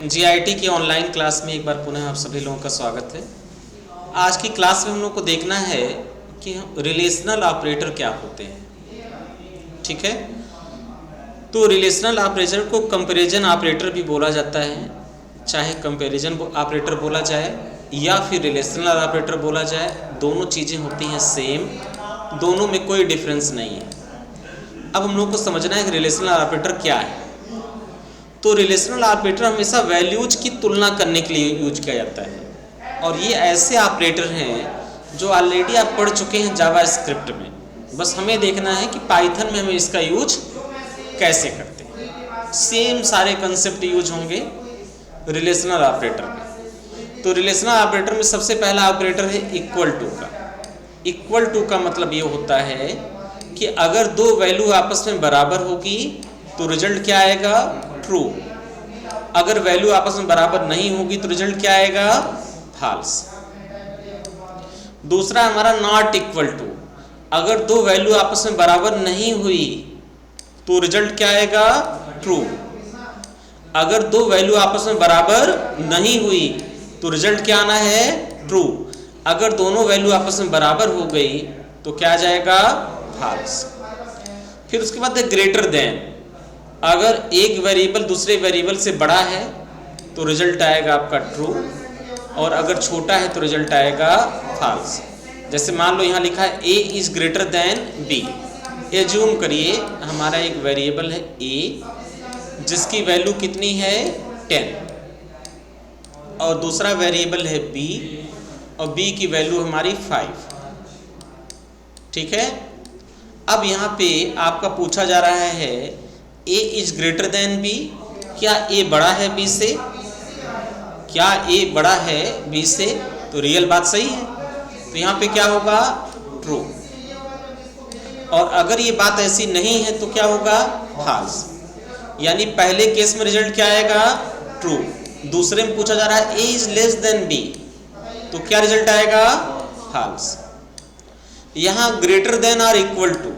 GIT की online class में एक बार पुनः आप सभी लोगों का स्वागत है। आज की क्लास में हम लोग को देखना है कि रिलेशनल ऑपरेटर क्या होते हैं। ठीक है, तो रिलेशनल ऑपरेटर को कंपैरिजन ऑपरेटर भी बोला जाता है, चाहे कंपैरिजन ऑपरेटर बोला जाए या फिर रिलेशनल ऑपरेटर बोला जाए, दोनों चीज़ें होती हैं सेम, दोनों में कोई डिफरेंस नहीं है। अब हम लोग को समझना है कि रिलेशनल ऑपरेटर क्या है। तो रिलेशनल ऑपरेटर हमेशा वैल्यूज की तुलना करने के लिए यूज किया जाता है और ये ऐसे ऑपरेटर हैं जो ऑलरेडी आप पढ़ चुके हैं जावा स्क्रिप्ट में। बस हमें देखना है कि पाइथन में हमें इसका यूज कैसे करते हैं। सेम सारे कंसेप्ट यूज होंगे रिलेशनल ऑपरेटर में। तो रिलेशनल ऑपरेटर में सबसे पहला ऑपरेटर है इक्वल टू का। इक्वल टू का मतलब ये होता है कि अगर दो वैल्यू आपस में बराबर होगी तो रिजल्ट क्या आएगा? ट्रू। अगर वैल्यू आपस में बराबर नहीं होगी तो रिजल्ट क्या आएगा? फॉल्स। दूसरा हमारा नॉट इक्वल टू। अगर दो वैल्यू आपस में बराबर नहीं हुई तो रिजल्ट क्या आएगा? ट्रू। अगर दो वैल्यू आपस में बराबर नहीं हुई तो रिजल्ट क्या आना है? ट्रू। अगर दोनों वैल्यू आपस में बराबर हो गई तो क्या आ जाएगा? फॉल्स। फिर उसके बाद ग्रेटर देन। अगर एक वेरिएबल दूसरे वेरिएबल से बड़ा है तो रिजल्ट आएगा आपका ट्रू और अगर छोटा है तो रिजल्ट आएगा फॉल्स। जैसे मान लो यहाँ लिखा है a is greater than b। Assume करिए हमारा एक वेरिएबल है a जिसकी वैल्यू कितनी है? 10 और दूसरा वेरिएबल है b और b की वैल्यू हमारी 5। ठीक है, अब यहाँ पे आपका पूछा जा रहा है a is greater than b। क्या a बड़ा है b से? क्या a बड़ा है b से? तो रियल बात सही है, तो यहाँ पे क्या होगा? ट्रू। और अगर ये बात ऐसी नहीं है तो क्या होगा? फॉल्स। यानी पहले केस में रिजल्ट क्या आएगा? ट्रू। दूसरे में पूछा जा रहा है a is less than b, तो क्या रिजल्ट आएगा? फॉल्स। यहाँ ग्रेटर देन और इक्वल टू,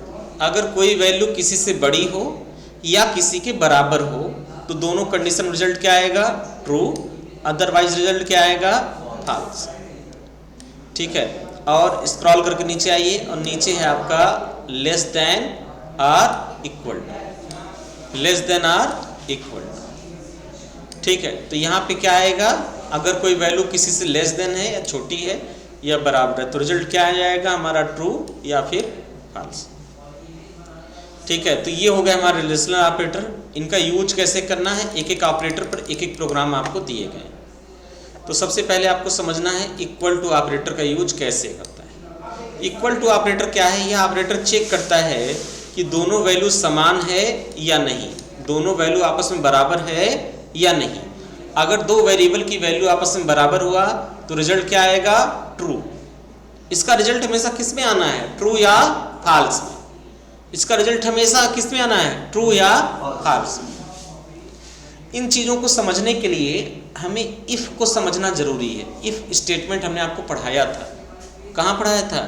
अगर कोई वैल्यू किसी से बड़ी हो या किसी के बराबर हो तो दोनों कंडीशन रिजल्ट क्या आएगा? ट्रू। अदरवाइज रिजल्ट क्या आएगा? फॉल्स। ठीक है, और स्क्रॉल करके नीचे आइए और नीचे है आपका लेस देन और इक्वल टू। लेस देन और इक्वल टू। ठीक है, तो यहाँ पे क्या आएगा? अगर कोई वैल्यू किसी से लेस देन है या छोटी है या बराबर है तो रिजल्ट क्या आ जाएगा हमारा? ट्रू या फिर फॉल्स। ठीक है, तो ये हो गया हमारा रिलेशनल ऑपरेटर। इनका यूज कैसे करना है, एक एक ऑपरेटर पर एक एक प्रोग्राम आपको दिए गए। तो सबसे पहले आपको समझना है इक्वल टू ऑपरेटर का यूज कैसे करता है। इक्वल टू ऑपरेटर क्या है? यह ऑपरेटर चेक करता है कि दोनों वैल्यू समान है या नहीं, दोनों वैल्यू आपस में बराबर है या नहीं। अगर दो वेरिएबल की वैल्यू आपस में बराबर हुआ तो रिजल्ट क्या आएगा? ट्रू। इसका रिजल्ट हमेशा किस में आना है? ट्रू या फॉल्स में। इसका रिजल्ट हमेशा किस में आना है? ट्रू या फॉल्स में। इन चीज़ों को समझने के लिए हमें इफ़ को समझना जरूरी है। इफ़ स्टेटमेंट हमने आपको पढ़ाया था, कहाँ पढ़ाया था?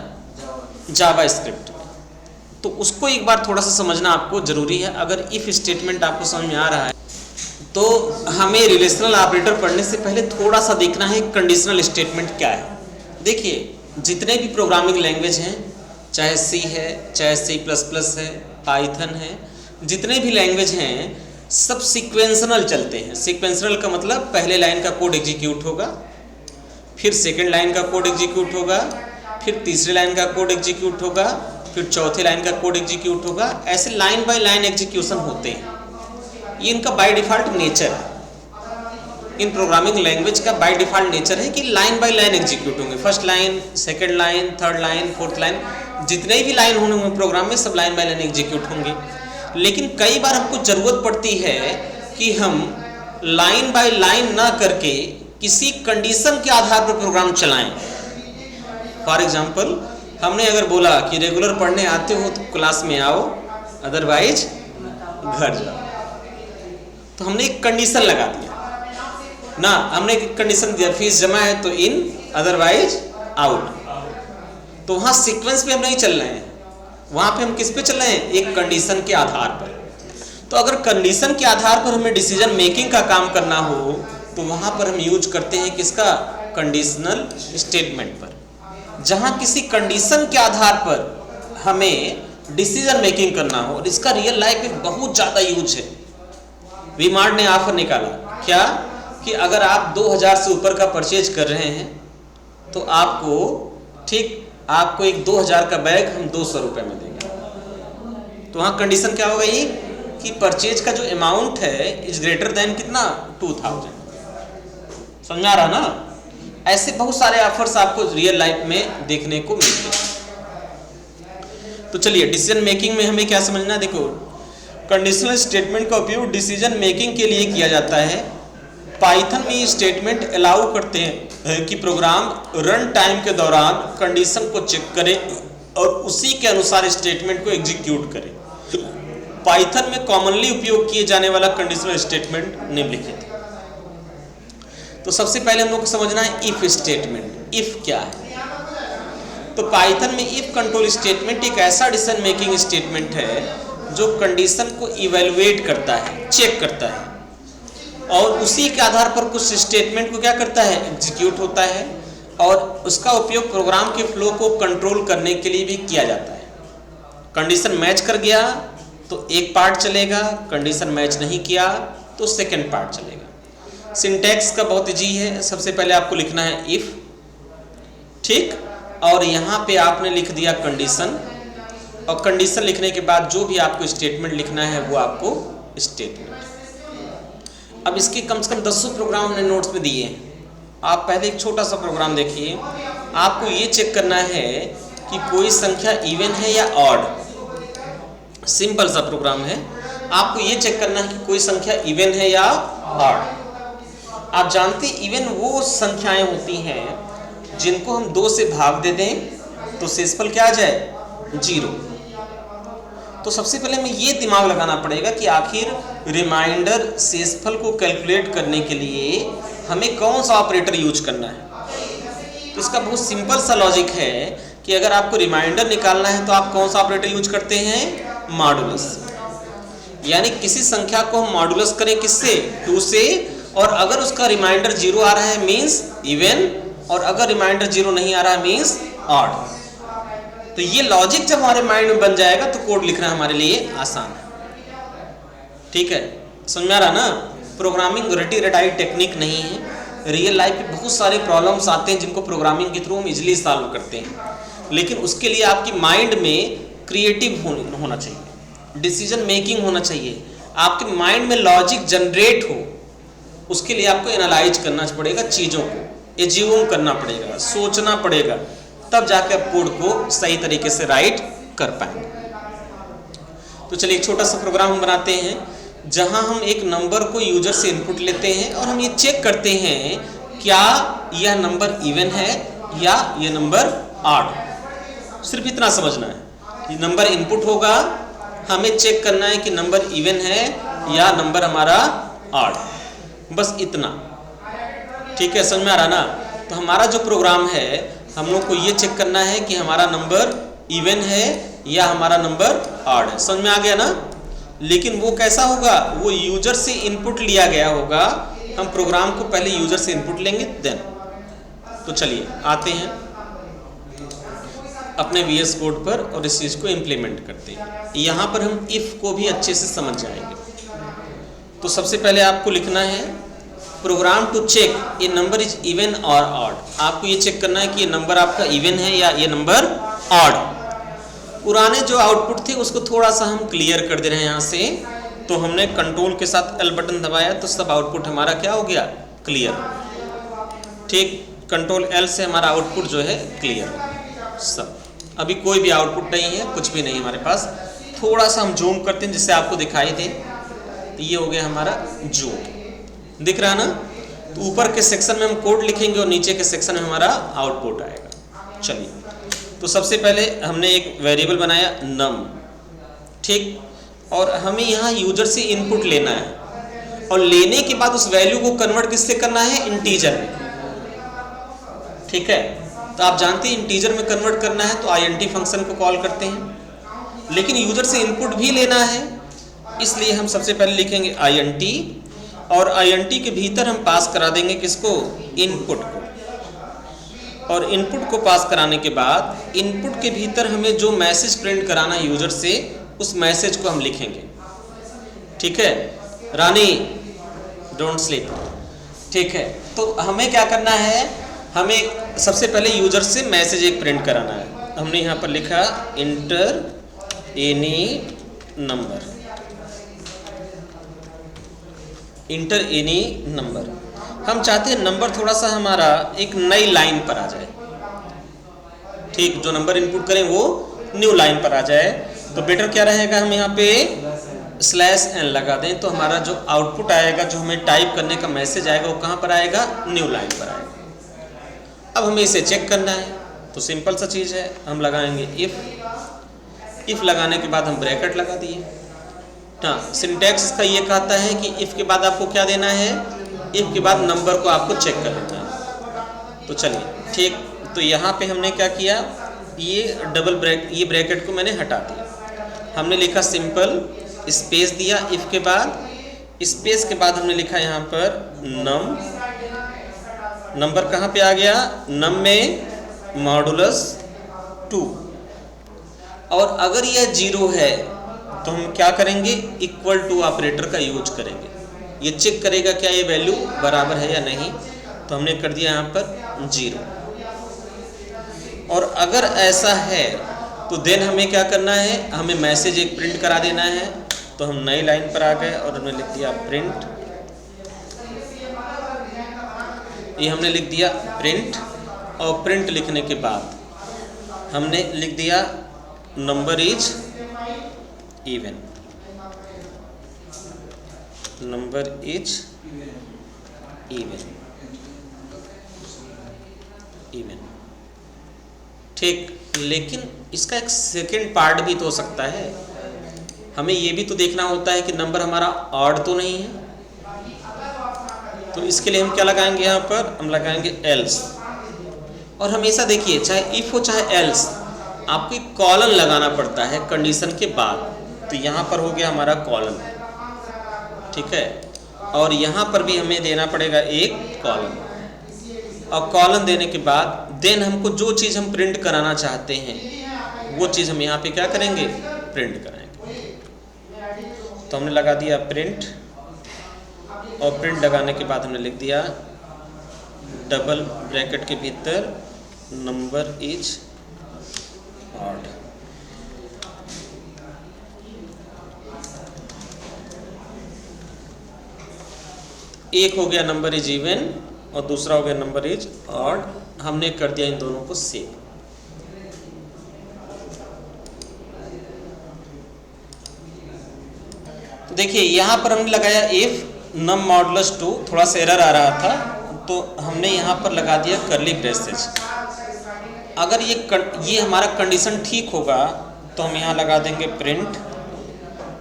जावा स्क्रिप्ट में। तो उसको एक बार थोड़ा सा समझना आपको जरूरी है। अगर इफ़ स्टेटमेंट आपको समझ में आ रहा है तो हमें रिलेशनल ऑपरेटर पढ़ने से पहले थोड़ा सा देखना है कंडीशनल स्टेटमेंट क्या है। देखिए, जितने भी प्रोग्रामिंग लैंग्वेज हैं, चाहे C है, चाहे C++ है, पाइथन है, जितने भी लैंग्वेज हैं सब सीक्वेंशनल चलते हैं। सीक्वेंशनल का मतलब पहले लाइन का कोड एग्जीक्यूट होगा, फिर सेकंड लाइन का कोड एग्जीक्यूट होगा, फिर तीसरे लाइन का कोड एग्जीक्यूट होगा, फिर चौथे लाइन का कोड एग्जीक्यूट होगा। ऐसे लाइन बाय लाइन एग्जीक्यूशन होते हैं। ये इनका बाय डिफ़ॉल्ट नेचर है। इन प्रोग्रामिंग लैंग्वेज का बाय डिफ़ॉल्ट नेचर है कि लाइन बाय लाइन एग्जीक्यूट होंगे। First line, second line, third line, fourth line, जितने भी लाइन होंगे प्रोग्राम में सब लाइन बाय लाइन एग्जीक्यूट होंगे। लेकिन कई बार हमको ज़रूरत पड़ती है कि हम लाइन बाय लाइन ना करके किसी कंडीशन के आधार पर प्रोग्राम चलाएं। फॉर एग्जाम्पल, हमने अगर बोला कि रेगुलर पढ़ने आते हो तो क्लास में आओ, अदरवाइज घर जाओ, तो हमने एक कंडीशन लगा दिया ना। हमने एक कंडीशन दिया, फीस जमा है तो इन, अदरवाइज आउट। तो वहाँ सीक्वेंस पे हम नहीं चल रहे हैं, वहाँ पे हम किस पे चल रहे हैं? एक कंडीशन के आधार पर। तो अगर कंडीशन के आधार पर हमें डिसीजन मेकिंग का काम करना हो तो वहाँ पर हम यूज करते हैं किसका, कंडीशनल स्टेटमेंट पर, जहाँ किसी कंडीशन के आधार पर हमें डिसीजन मेकिंग करना हो। और इसका रियल लाइफ में बहुत ज़्यादा यूज है। वी-मार्ट ने ऑफर निकाला क्या कि अगर आप 2000 से ऊपर का परचेज कर रहे हैं तो आपको आपको एक 2000 का बैग हम 200 रुपये में देंगे। तो वहाँ कंडीशन क्या हो गई कि परचेज का जो अमाउंट है इज ग्रेटर देन कितना, 2000। समझा रहा ना। ऐसे बहुत सारे ऑफर्स आपको रियल लाइफ में देखने को मिलते हैं। तो चलिए डिसीजन मेकिंग में हमें क्या समझना है। देखो, कंडीशनल स्टेटमेंट का उपयोग डिसीजन मेकिंग के लिए किया जाता है। पाइथन में ये स्टेटमेंट अलाउ करते हैं कि प्रोग्राम रन टाइम के दौरान कंडीशन को चेक करे और उसी के अनुसार स्टेटमेंट को एग्जीक्यूट करे। पाइथन में कॉमनली उपयोग किए जाने वाला कंडीशनल स्टेटमेंट निम्नलिखित। तो सबसे पहले हम लोग को समझना है इफ स्टेटमेंट। इफ क्या है? तो पाइथन में इफ कंट्रोल स्टेटमेंट एक ऐसा डिसीजन मेकिंग स्टेटमेंट है जो कंडीशन को इवेलुएट करता है, चेक करता है, और उसी के आधार पर कुछ स्टेटमेंट को क्या करता है, एग्जीक्यूट होता है। और उसका उपयोग प्रोग्राम के फ्लो को कंट्रोल करने के लिए भी किया जाता है। कंडीशन मैच कर गया तो एक पार्ट चलेगा, कंडीशन मैच नहीं किया तो सेकंड पार्ट चलेगा। सिंटैक्स का बहुत इजी है। सबसे पहले आपको लिखना है इफ, ठीक, और यहाँ पे आपने लिख दिया कंडीशन, और कंडीशन लिखने के बाद जो भी आपको स्टेटमेंट लिखना है वो आपको स्टेटमेंट। अब इसके कम से कम 10 प्रोग्राम हमने नोट्स में दिए हैं। आप पहले एक छोटा सा प्रोग्राम देखिए। आपको ये चेक करना है कि कोई संख्या इवन है या ऑड। सिंपल सा प्रोग्राम है। आपको ये चेक करना है कि कोई संख्या इवन है या ऑड। आप जानते हैं इवन वो संख्याएं होती हैं जिनको हम 2 से भाग दे दें तो शेषफल क्या आ जाए, 0। तो सबसे पहले हमें ये दिमाग लगाना पड़ेगा कि आखिर रिमाइंडर शेषफल को कैलकुलेट करने के लिए हमें कौन सा ऑपरेटर यूज करना है। तो इसका बहुत सिंपल सा लॉजिक है कि अगर आपको रिमाइंडर निकालना है तो आप कौन सा ऑपरेटर यूज करते हैं, मॉडुलस। यानी किसी संख्या को हम मॉडुलस करें किससे, 2 से, और अगर उसका रिमाइंडर 0 आ रहा है मीन्स इवन, और अगर रिमाइंडर 0 नहीं आ रहा है मीन्स ऑड। तो ये लॉजिक जब हमारे माइंड में बन जाएगा तो कोड लिखना हमारे लिए आसान है। ठीक है, समझ में आ रहा ना। प्रोग्रामिंग रटी रटाई टेक्निक नहीं है। रियल लाइफ में बहुत सारे प्रॉब्लम्स आते हैं जिनको प्रोग्रामिंग के थ्रू हम इजीली सॉल्व करते हैं, लेकिन उसके लिए आपकी माइंड में क्रिएटिव होना चाहिए, डिसीजन मेकिंग होना चाहिए, आपके माइंड में लॉजिक जनरेट हो। उसके लिए आपको एनालाइज करना पड़ेगा, चीज़ों को एज्यूम करना पड़ेगा, सोचना पड़ेगा, तब जाके आप कोड को सही तरीके से राइट कर पाएंगे। तो चलिए एक छोटा सा प्रोग्राम हम बनाते हैं जहां हम एक नंबर को यूजर से इनपुट लेते हैं और हम ये चेक करते हैं क्या यह नंबर इवन है या यह नंबर ऑड। सिर्फ इतना समझना है कि नंबर इनपुट होगा, हमें चेक करना है कि नंबर इवन है या नंबर हमारा ऑड, बस इतना। ठीक है, समझ में आ रहा ना। तो हमारा जो प्रोग्राम है हम लोग को ये चेक करना है कि हमारा नंबर इवन है या हमारा नंबर ऑड है। समझ में आ गया ना। लेकिन वो कैसा होगा, वो यूजर से इनपुट लिया गया होगा। हम प्रोग्राम को पहले यूजर से इनपुट लेंगे देन। तो चलिए आते हैं अपने VS कोड पर और इस चीज़ को इम्प्लीमेंट करते हैं। यहाँ पर हम इफ़ को भी अच्छे से समझ जाएंगे। तो सबसे पहले आपको लिखना है program to check a number is even और ऑड। आपको ये चेक करना है कि ये नंबर आपका इवन है या ये नंबर ऑड। पुराने जो आउटपुट थे उसको थोड़ा सा हम क्लियर कर दे रहे हैं यहाँ से। तो हमने कंट्रोल के साथ L बटन दबाया तो सब आउटपुट हमारा क्या हो गया, क्लियर। ठीक, कंट्रोल L से हमारा आउटपुट जो है क्लियर सब। अभी कोई भी आउटपुट नहीं है, कुछ भी नहीं हमारे पास। थोड़ा सा हम जूम करते हैं जिससे आपको दिखाई दे। तो ये हो गया हमारा जूम, दिख रहा ना। तो ऊपर के सेक्शन में हम कोड लिखेंगे और नीचे के सेक्शन में हमारा आउटपुट आएगा। चलिए, तो सबसे पहले हमने एक वेरिएबल बनाया num, ठीक, और हमें यहाँ यूजर से इनपुट लेना है और लेने के बाद उस वैल्यू को कन्वर्ट किससे करना है, इंटीजर में। ठीक है, तो आप जानते हैं इंटीजर में कन्वर्ट करना है तो int फंक्शन को कॉल करते हैं। लेकिन यूजर से इनपुट भी लेना है, इसलिए हम सबसे पहले लिखेंगे int और INT के भीतर हम पास करा देंगे किसको, इनपुट को। और इनपुट को पास कराने के बाद इनपुट के भीतर हमें जो मैसेज प्रिंट कराना है यूजर से, उस मैसेज को हम लिखेंगे। ठीक है, रानी डोंट स्लीप। ठीक है, तो हमें क्या करना है, हमें सबसे पहले यूजर से मैसेज एक प्रिंट कराना है। हमने यहाँ पर लिखा inter any number, inter any number. हम चाहते हैं नंबर थोड़ा सा हमारा एक नई लाइन पर आ जाए। ठीक, जो नंबर इनपुट करें वो न्यू लाइन पर आ जाए। तो बेटर क्या रहेगा, हम यहाँ पे /n लगा दें, तो हमारा जो आउटपुट आएगा, जो हमें टाइप करने का मैसेज आएगा, वो कहाँ पर आएगा, न्यू लाइन पर आएगा। अब हमें इसे चेक करना है, तो सिंपल सा चीज़ है, हम लगाएंगे इफ़ लगाने के बाद हम ब्रैकेट लगा दिए। हाँ, सिंटैक्स का ये कहता है कि इफ़ के बाद आपको क्या देना है, इफ़ के बाद नंबर को आपको चेक कर लेना है। तो चलिए ठीक, तो यहाँ पे हमने क्या किया, ये ब्रैकेट को मैंने हटा दिया। हमने लिखा सिंपल, स्पेस दिया इफ़ के बाद, स्पेस के बाद हमने लिखा यहाँ पर नंबर कहाँ पे आ गया, नम में मॉडुलस 2। और अगर यह 0 है तो हम क्या करेंगे, इक्वल टू ऑपरेटर का यूज करेंगे। ये चेक करेगा क्या ये वैल्यू बराबर है या नहीं। तो हमने कर दिया यहाँ पर 0। और अगर ऐसा है तो देन हमें क्या करना है, हमें मैसेज एक प्रिंट करा देना है। तो हम नई लाइन पर आ गए और हमने लिख दिया प्रिंट, ये हमने लिख दिया प्रिंट। और प्रिंट लिखने के बाद हमने लिख दिया number is even, number is even. ठीक, लेकिन इसका एक सेकेंड पार्ट भी तो हो सकता है। हमें ये भी तो देखना होता है कि नंबर हमारा ऑड तो नहीं है। तो इसके लिए हम क्या लगाएंगे, यहाँ पर हम लगाएंगे एल्स। और हमेशा देखिए, चाहे इफ़ हो चाहे एल्स, आपको एक कॉलन लगाना पड़ता है कंडीशन के बाद। तो यहाँ पर हो गया हमारा कॉलन, ठीक है। और यहाँ पर भी हमें देना पड़ेगा एक कॉलन। और कॉलन देने के बाद देन हमको जो चीज़ हम प्रिंट कराना चाहते हैं वो चीज़ हम यहाँ पे क्या करेंगे, प्रिंट कराएंगे। तो हमने लगा दिया प्रिंट, और प्रिंट लगाने के बाद हमने लिख दिया डबल ब्रैकेट के भीतर नंबर इज ऑड। एक हो गया नंबर इज इवन और दूसरा हो गया नंबर इज ऑड। हमने कर दिया इन दोनों को सेव। तो देखिए यहाँ पर हमने लगाया इफ नम मॉडुलस 2, थोड़ा सा एरर आ रहा था तो हमने यहाँ पर लगा दिया कर्ली ब्रेसेस। अगर ये हमारा कंडीशन ठीक होगा तो हम यहाँ लगा देंगे प्रिंट,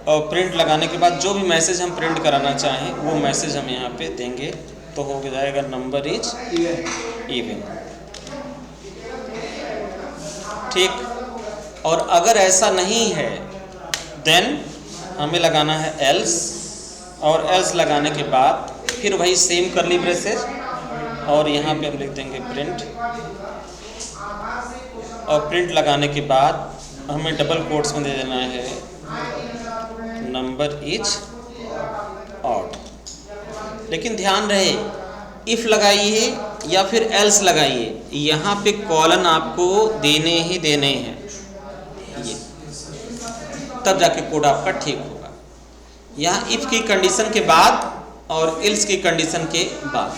और प्रिंट लगाने के बाद जो भी मैसेज हम प्रिंट कराना चाहें वो मैसेज हम यहाँ पे देंगे। तो हो जाएगा नंबर इज इवन, ठीक। और अगर ऐसा नहीं है देन हमें लगाना है एल्स, और एल्स लगाने के बाद फिर वही सेम कर्ली ब्रेसेस, और यहाँ पे हम लिख देंगे प्रिंट। और प्रिंट लगाने के बाद हमें डबल कोट्स में दे देना है नंबर इज ऑड। लेकिन ध्यान रहे, इफ़ लगाइए या फिर एल्स लगाइए, यहाँ पे कॉलन आपको देने ही देने हैं, ये तब जाके कोड आपका ठीक होगा। यहाँ इफ़ की कंडीशन के बाद और एल्स की कंडीशन के बाद।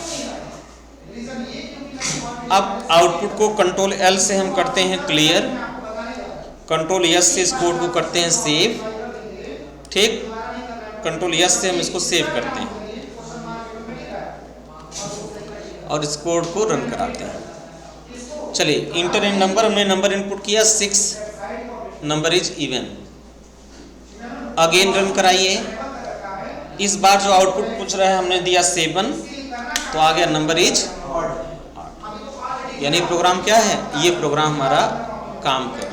अब आउटपुट को कंट्रोल एल से हम करते हैं क्लियर, कंट्रोल एस से इस कोड को करते हैं सेव, ठीक। कंट्रोल एस से हम इसको सेव करते हैं और इस कोड को रन कराते हैं। चलिए, इंटर इन नंबर, हमने नंबर इनपुट किया 6, number is even. Again run कराइए। इस बार जो आउटपुट पूछ रहा है हमने दिया 7, तो आ गया नंबर इज, यानी प्रोग्राम क्या है, ये प्रोग्राम हमारा काम कर रहा है।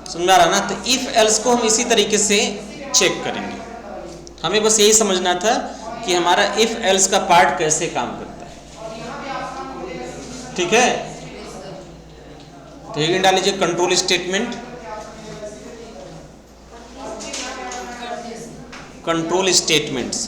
समझ में आ रहा ना। तो इफ एल्स को हम इसी तरीके से चेक करेंगे। हमें बस यही समझना था कि हमारा इफ एल्स का पार्ट कैसे काम करता है। ठीक है, तो हेडिंग डाल लीजिए कंट्रोल स्टेटमेंट। Control statements